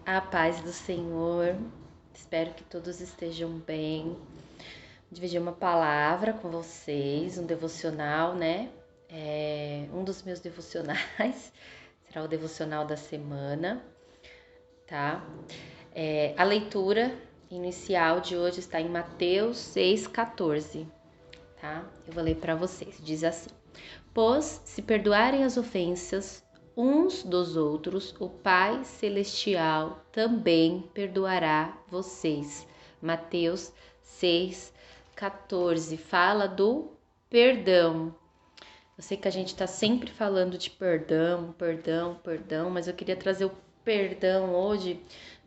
A paz do Senhor, espero que todos estejam bem. Vou dividir uma palavra com vocês, um devocional, né? Um dos meus devocionais será o devocional da semana, tá? A leitura inicial de hoje está em Mateus 6,14, tá? Eu vou ler para vocês. Diz assim: Pois, se perdoarem as ofensas uns dos outros, o Pai Celestial também perdoará vocês. Mateus 6,14 fala do perdão. Eu sei que a gente está sempre falando de perdão, mas eu queria trazer o perdão hoje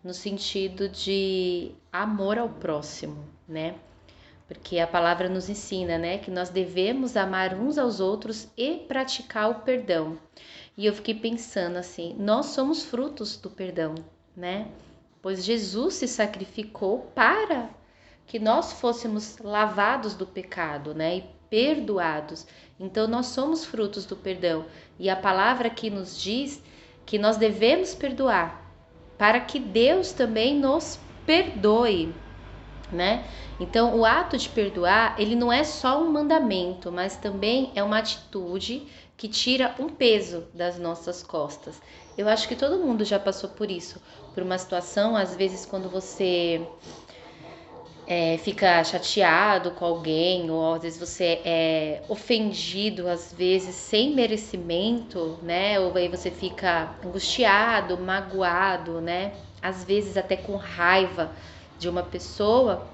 no sentido de amor ao próximo, né? Porque a palavra nos ensina, né, que nós devemos amar uns aos outros e praticar o perdão. E eu fiquei pensando assim, nós somos frutos do perdão, né? Pois Jesus se sacrificou para que nós fôssemos lavados do pecado, né, e perdoados. Então nós somos frutos do perdão. E a palavra aqui nos diz que nós devemos perdoar, para que Deus também nos perdoe, né? Então, o ato de perdoar, ele não é só um mandamento, mas também é uma atitude que tira um peso das nossas costas. Eu acho que todo mundo já passou por isso, por uma situação, às vezes quando você fica chateado com alguém, ou às vezes você é ofendido, às vezes sem merecimento, né? Ou aí você fica angustiado, magoado, né? Às vezes até com raiva de uma pessoa,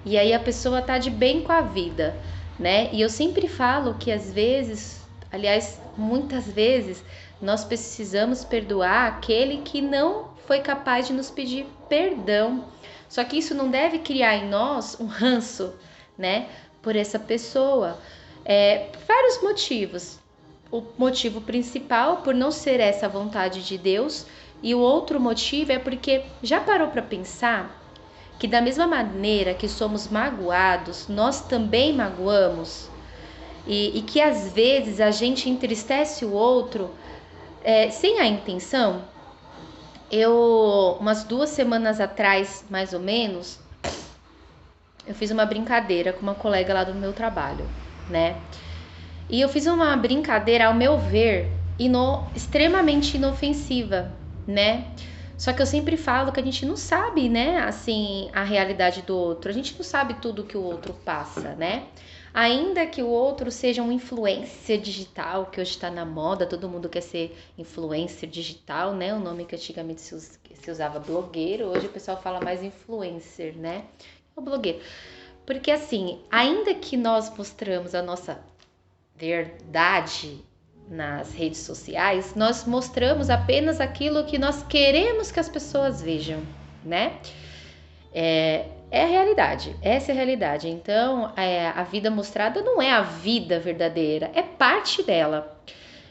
e aí a pessoa tá de bem com a vida, né? E eu sempre falo que às vezes, aliás, muitas vezes, nós precisamos perdoar aquele que não foi capaz de nos pedir perdão. Só que isso não deve criar em nós um ranço, né, por essa pessoa. Por vários motivos. O motivo principal, por não ser essa vontade de Deus, e o outro motivo é porque já parou para pensar que da mesma maneira que somos magoados, nós também magoamos? E que às vezes a gente entristece o outro sem a intenção? Umas 2 semanas atrás, mais ou menos, eu fiz uma brincadeira com uma colega lá do meu trabalho, né? E eu fiz uma brincadeira, ao meu ver, extremamente inofensiva, né? Só que eu sempre falo que a gente não sabe, né, assim, a realidade do outro. A gente não sabe tudo que o outro passa, né? Ainda que o outro seja um influencer digital, que hoje está na moda, todo mundo quer ser influencer digital, né? O nome que antigamente se usava blogueiro, hoje o pessoal fala mais influencer, né? O blogueiro. Porque assim, ainda que nós mostramos a nossa verdade nas redes sociais, nós mostramos apenas aquilo que nós queremos que as pessoas vejam, né? É a realidade, essa é a realidade. Então, a vida mostrada não é a vida verdadeira, é parte dela.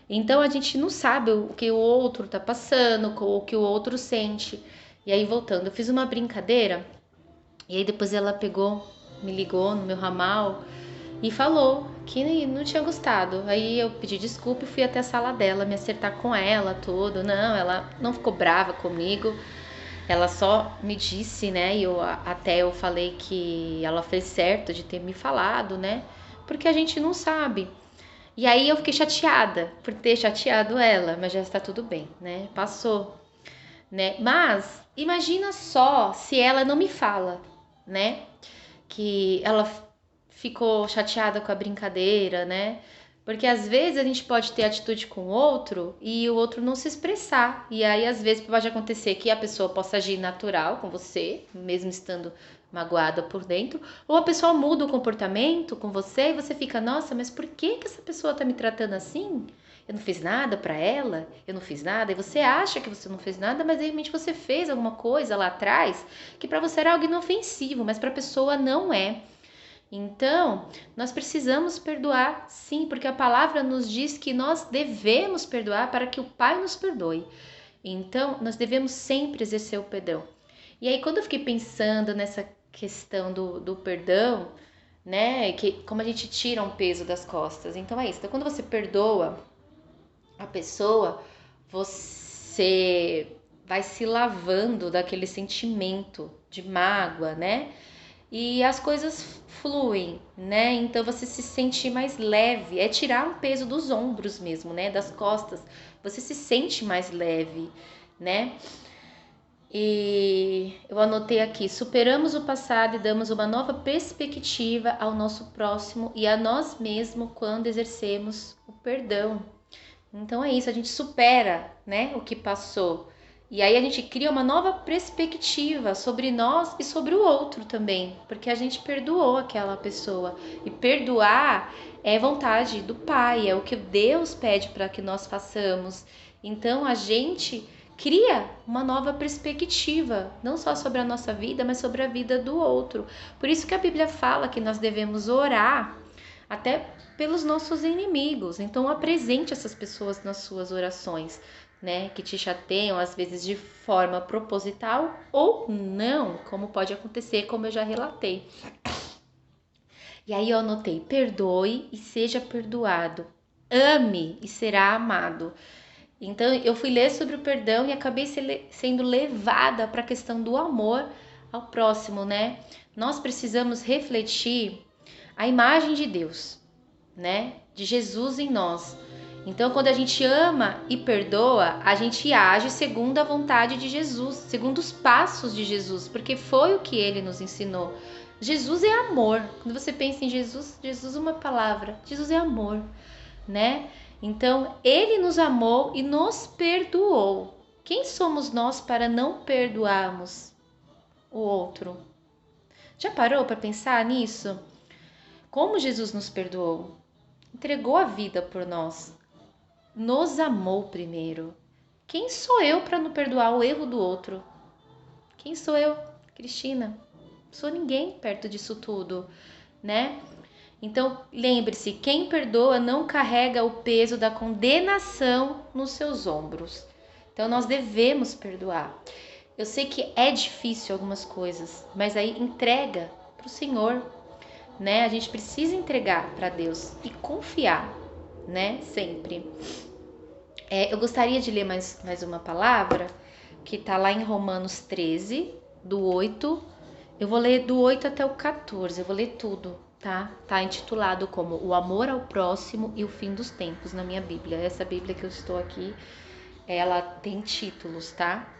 Então, a gente não sabe o que o outro tá passando, o que o outro sente. E aí, voltando, eu fiz uma brincadeira, e aí depois ela me ligou no meu ramal e falou que não tinha gostado. Aí eu pedi desculpa e fui até a sala dela, me acertar com ela, tudo. Não, ela não ficou brava comigo. Ela só me disse, né? E até eu falei que ela fez certo de ter me falado, né? Porque a gente não sabe. E aí eu fiquei chateada por ter chateado ela, mas já está tudo bem, né? Passou, né? Mas imagina só se ela não me fala, né? Que ela ficou chateada com a brincadeira, né? Porque às vezes a gente pode ter atitude com o outro e o outro não se expressar. E aí às vezes pode acontecer que a pessoa possa agir natural com você, mesmo estando magoada por dentro, ou a pessoa muda o comportamento com você e você fica, nossa, mas por que essa pessoa tá me tratando assim? Eu não fiz nada pra ela, eu não fiz nada, e você acha que você não fez nada, mas de repente você fez alguma coisa lá atrás que pra você era algo inofensivo, mas pra pessoa não é. Então, nós precisamos perdoar, sim, porque a palavra nos diz que nós devemos perdoar para que o Pai nos perdoe. Então, nós devemos sempre exercer o perdão. E aí, quando eu fiquei pensando nessa questão do perdão, né, que como a gente tira um peso das costas. Então, é isso. Então, quando você perdoa a pessoa, você vai se lavando daquele sentimento de mágoa, né? E as coisas fluem, né? Então você se sente mais leve, é tirar um peso dos ombros mesmo, né? Das costas, você se sente mais leve, né? E eu anotei aqui: superamos o passado e damos uma nova perspectiva ao nosso próximo e a nós mesmos quando exercemos o perdão. Então é isso, a gente supera, né, o que passou. E aí a gente cria uma nova perspectiva sobre nós e sobre o outro também, porque a gente perdoou aquela pessoa. E perdoar é vontade do Pai, é o que Deus pede para que nós façamos. Então a gente cria uma nova perspectiva, não só sobre a nossa vida, mas sobre a vida do outro. Por isso que a Bíblia fala que nós devemos orar até pelos nossos inimigos. Então apresente essas pessoas nas suas orações, né, que te chateiam, às vezes de forma proposital ou não, como pode acontecer, como eu já relatei. E aí eu anotei: perdoe e seja perdoado, ame e será amado. Então eu fui ler sobre o perdão e acabei sendo levada para a questão do amor ao próximo, né? Nós precisamos refletir a imagem de Deus, né? De Jesus em nós. Então, quando a gente ama e perdoa, a gente age segundo a vontade de Jesus, segundo os passos de Jesus, porque foi o que ele nos ensinou. Jesus é amor. Quando você pensa em Jesus, Jesus é uma palavra. Jesus é amor, né? Então, ele nos amou e nos perdoou. Quem somos nós para não perdoarmos o outro? Já parou para pensar nisso? Como Jesus nos perdoou? Entregou a vida por nós. Nos amou primeiro. Quem sou eu para não perdoar o erro do outro? Quem sou eu, Cristina? Não sou ninguém perto disso tudo, né? Então, lembre-se, quem perdoa não carrega o peso da condenação nos seus ombros. Então, nós devemos perdoar. Eu sei que é difícil algumas coisas, mas aí entrega para o Senhor, né? A gente precisa entregar para Deus e confiar, né? Sempre. Eu gostaria de ler mais uma palavra que está lá em Romanos 13, do 8. Eu vou ler do 8 até o 14, eu vou ler tudo. Tá intitulado como O Amor ao Próximo e o Fim dos Tempos na minha Bíblia. Essa Bíblia que eu estou aqui, ela tem títulos, tá?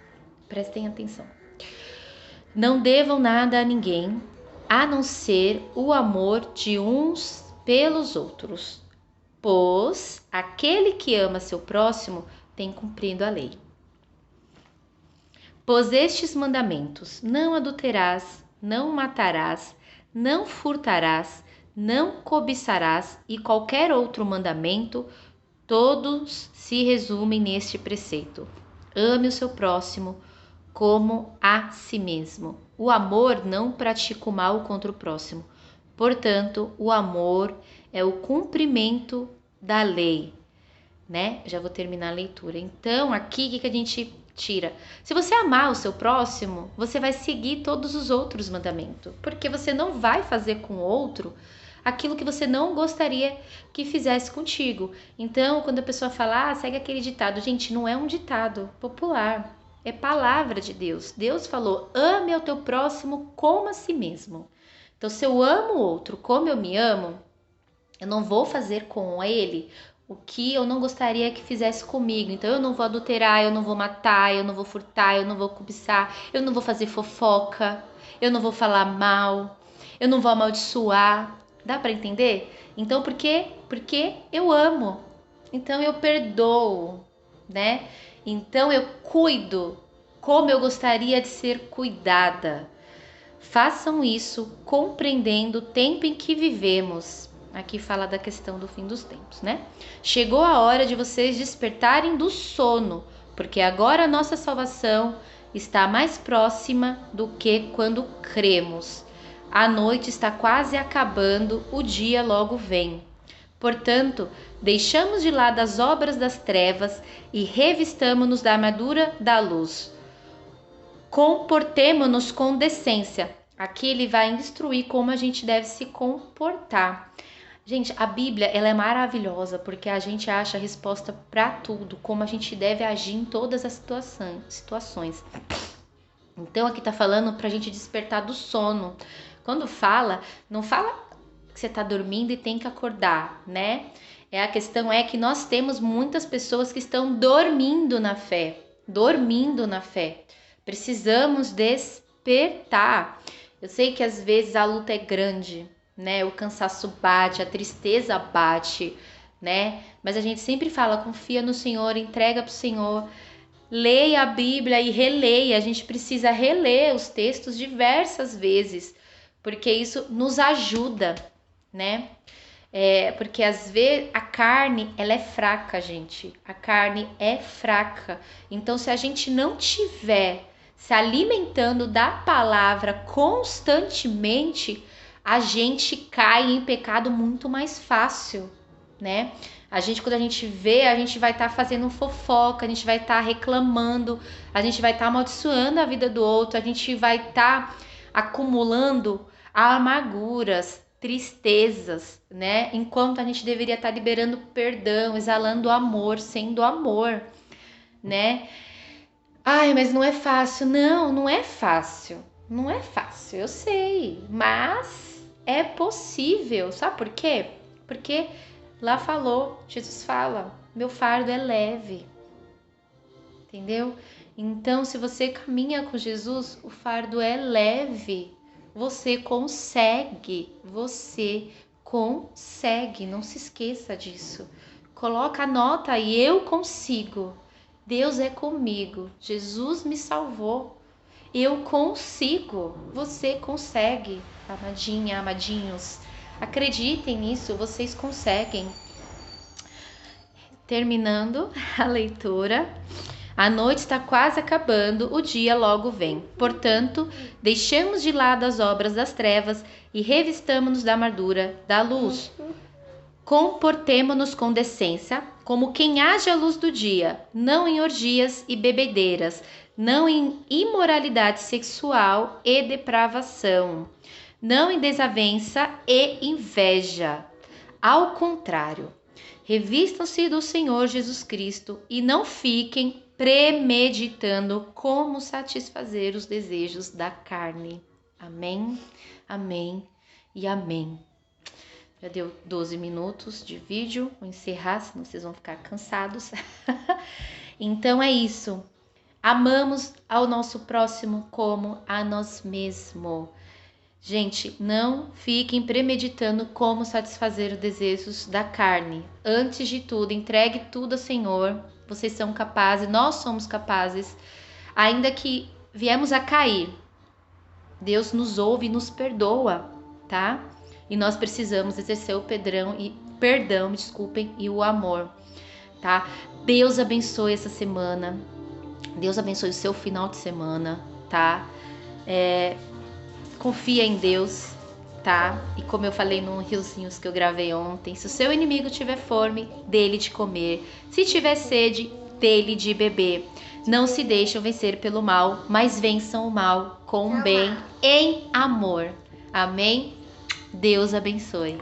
Prestem atenção. Não devam nada a ninguém, a não ser o amor de uns pelos outros, pois aquele que ama seu próximo tem cumprido a lei. Pois estes mandamentos: não adulterarás, não matarás, não furtarás, não cobiçarás e qualquer outro mandamento, todos se resumem neste preceito: ame o seu próximo como a si mesmo. O amor não pratica o mal contra o próximo. Portanto, o amor é o cumprimento da lei, né? Já vou terminar a leitura. Então, aqui o que a gente tira? Se você amar o seu próximo, você vai seguir todos os outros mandamentos, porque você não vai fazer com o outro aquilo que você não gostaria que fizesse contigo. Então, quando a pessoa fala, segue aquele ditado, gente, não é um ditado popular, é palavra de Deus. Deus falou: ame ao teu próximo como a si mesmo. Então, se eu amo o outro como eu me amo, eu não vou fazer com ele o que eu não gostaria que fizesse comigo. Então eu não vou adulterar, eu não vou matar, eu não vou furtar, eu não vou cobiçar, eu não vou fazer fofoca, eu não vou falar mal, eu não vou amaldiçoar. Dá para entender? Então por quê? Porque eu amo. Então eu perdoo, né? Então eu cuido como eu gostaria de ser cuidada. Façam isso compreendendo o tempo em que vivemos. Aqui fala da questão do fim dos tempos, né? Chegou a hora de vocês despertarem do sono, porque agora a nossa salvação está mais próxima do que quando cremos. A noite está quase acabando, o dia logo vem. Portanto, deixamos de lado as obras das trevas e revistamo-nos da armadura da luz. Comportemo-nos com decência. Aqui ele vai instruir como a gente deve se comportar. Gente, a Bíblia, ela é maravilhosa porque a gente acha a resposta para tudo, como a gente deve agir em todas as situações. Então aqui tá falando pra gente despertar do sono. Quando fala, não fala que você tá dormindo e tem que acordar, né? A questão é que nós temos muitas pessoas que estão dormindo na fé. Dormindo na fé. Precisamos despertar. Eu sei que às vezes a luta é grande, né? O cansaço bate, a tristeza bate, né? Mas a gente sempre fala, confia no Senhor, entrega pro Senhor. Leia a Bíblia e releia. A gente precisa reler os textos diversas vezes, porque isso nos ajuda, né? Porque às vezes a carne, ela é fraca, gente. A carne é fraca. Então, se a gente não tiver se alimentando da palavra constantemente, a gente cai em pecado muito mais fácil, né? Quando a gente vê, a gente vai estar fazendo fofoca, a gente vai estar reclamando, a gente vai estar amaldiçoando a vida do outro, a gente vai estar acumulando amarguras, tristezas, né? Enquanto a gente deveria estar liberando perdão, exalando amor, sendo amor, né? Ai, mas não é fácil. Não, não é fácil. Não é fácil, eu sei, mas é possível. Sabe por quê? Porque lá falou, Jesus fala, meu fardo é leve, entendeu? Então, se você caminha com Jesus, o fardo é leve, você consegue, não se esqueça disso. Coloca a nota aí, eu consigo, Deus é comigo, Jesus me salvou, eu consigo, você consegue, amadinha, amadinhos. Acreditem nisso, vocês conseguem. Terminando a leitura. A noite está quase acabando, o dia logo vem. Portanto, deixemos de lado as obras das trevas e revistamo-nos da armadura da luz. Comportemo-nos com decência, como quem age à luz do dia, não em orgias e bebedeiras, não em imoralidade sexual e depravação, não em desavença e inveja. Ao contrário, revistam-se do Senhor Jesus Cristo e não fiquem premeditando como satisfazer os desejos da carne. Amém, amém e amém. Já deu 12 minutos de vídeo, vou encerrar, senão vocês vão ficar cansados. Então é isso. Amamos ao nosso próximo como a nós mesmos. Gente, não fiquem premeditando como satisfazer os desejos da carne. Antes de tudo, entregue tudo ao Senhor. Vocês são capazes, nós somos capazes. Ainda que viemos a cair, Deus nos ouve e nos perdoa, tá? E nós precisamos exercer o perdão, e o amor, tá? Deus abençoe essa semana. Deus abençoe o seu final de semana, tá? Confia em Deus, tá? E como eu falei num riozinhos que eu gravei ontem, se o seu inimigo tiver fome, dele de comer. Se tiver sede, dele de beber. Não se deixem vencer pelo mal, mas vençam o mal com o bem em amor. Amém? Deus abençoe.